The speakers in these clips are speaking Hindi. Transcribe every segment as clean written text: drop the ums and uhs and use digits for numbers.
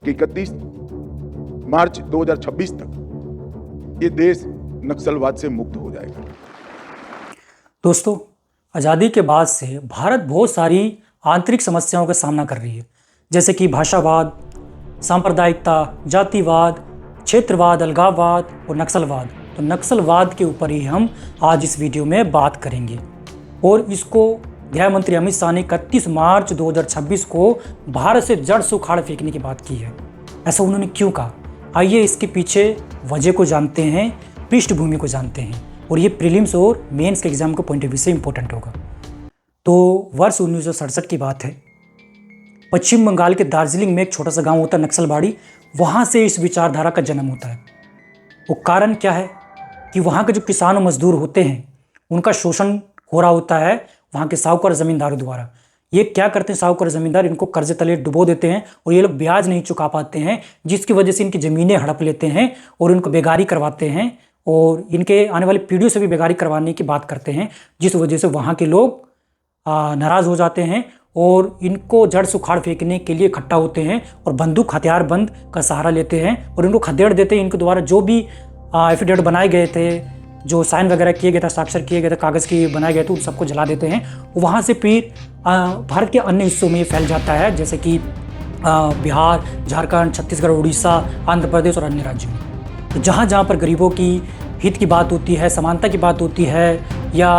कि 31 मार्च 2026 तक ये देश नक्सलवाद से मुक्त हो जाएगा। दोस्तों, आज़ादी के बाद से भारत बहुत सारी आंतरिक समस्याओं का सामना कर रही है, जैसे कि भाषावाद, सांप्रदायिकता, जातिवाद, क्षेत्रवाद, अलगाववाद और नक्सलवाद। तो नक्सलवाद के ऊपर ही हम आज इस वीडियो में बात करेंगे और इसको गृह मंत्री अमित शाह ने 31 मार्च 2026 को भारत से जड़ से उखाड़ फेंकने की बात की है। ऐसा उन्होंने क्यों कहा? आइए इसके पीछे वजह को जानते हैं, पृष्ठभूमि को जानते हैं, और ये प्रीलिम्स और मेंस के एग्जाम के पॉइंट ऑफ व्यू से इंपॉर्टेंट होगा। तो वर्ष 1967 की बात है। पश्चिम बंगाल के दार्जिलिंग में एक छोटा सा गांव होता है नक्सलबाड़ी। वहाँ से इस विचारधारा का जन्म होता है। वो कारण क्या है कि वहाँ के जो किसान और मजदूर होते हैं उनका शोषण हो रहा होता है वहाँ के साहूकार जमींदारों द्वारा। ये क्या करते हैं साहूकार जमींदार? इनको कर्जे तले डुबो देते हैं और ये लोग ब्याज नहीं चुका पाते हैं, जिसकी वजह से इनकी ज़मीनें हड़प लेते हैं और इनको बेगारी करवाते हैं और इनके आने वाली पीढ़ियों से भी बेगारी करवाने की बात करते हैं, जिस वजह से वहाँ के लोग नाराज़ हो जाते हैं और इनको जड़ से उखाड़ फेंकने के लिए इकट्ठा होते हैं और बंदूक हथियार बंद का सहारा लेते हैं और इनको खदेड़ देते हैं। इनके द्वारा जो भी एफिडेविट बनाए गए थे, जो साइन वगैरह किए गए थे, हस्ताक्षर किए गए थे, कागज़ के बनाए गए थे, उन सबको जला देते हैं। वहाँ से फिर भारत के अन्य हिस्सों में फैल जाता है, जैसे कि बिहार, झारखंड, छत्तीसगढ़, उड़ीसा, आंध्र प्रदेश और अन्य राज्यों में। तो जहाँ जहाँ पर गरीबों की हित की बात होती है, समानता की बात होती है या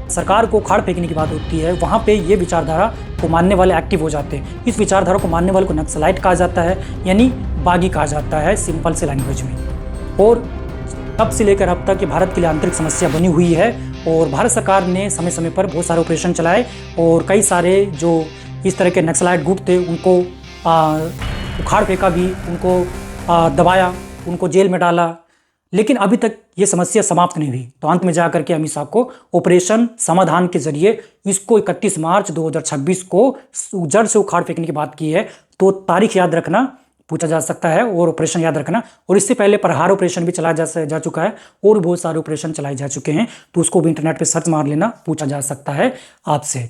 सरकार को उखाड़ फेंकने की बात होती है, वहाँ पे ये विचारधारा को मानने वाले एक्टिव हो जाते हैं। इस विचारधारा को मानने वाले को नक्सलाइट कहा जाता है, यानी बागी कहा जाता है सिंपल से लैंग्वेज में। और तब से लेकर अब तक ये भारत के लिए आंतरिक समस्या बनी हुई है और भारत सरकार ने समय समय पर बहुत सारे ऑपरेशन चलाए और कई सारे जो इस तरह के नक्सलाइट ग्रुप थे उनको उखाड़ फेंका भी, उनको दबाया, उनको जेल में डाला, लेकिन अभी तक ये समस्या समाप्त नहीं हुई। तो अंत में जाकर के अमित शाह को ऑपरेशन समाधान के जरिए इसको 31 मार्च 2026 को जड़ से उखाड़ फेंकने की बात की है। तो तारीख याद रखना पूछा जा सकता है और ऑपरेशन याद रखना। और इससे पहले प्रहार ऑपरेशन भी चलाया जा चुका है और बहुत सारे ऑपरेशन चलाए जा चुके हैं, तो उसको भी इंटरनेट पे सर्च मार लेना, पूछा जा सकता है आपसे।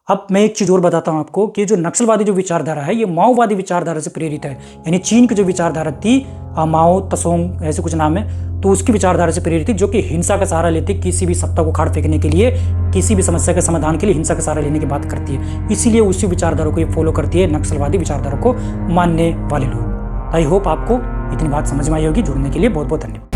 अब मैं एक चीज़ और बताता हूँ आपको कि जो नक्सलवादी जो विचारधारा है ये माओवादी विचारधारा से प्रेरित है। यानी चीन की जो विचारधारा थी, माओ त्सोंग ऐसे कुछ नाम है, तो उसकी विचारधारा से प्रेरित थी, जो कि हिंसा का सहारा लेती, किसी भी सत्ता को उखाड़ फेंकने के लिए, किसी भी समस्या के समाधान के लिए हिंसा का सहारा लेने की बात करती है। इसीलिए उसी विचारधारा को ये फॉलो करती है नक्सलवादी विचारधारा को मानने वाले लोग। आई होप आपको इतनी बात समझ में आई होगी। जुड़ने के लिए बहुत बहुत धन्यवाद।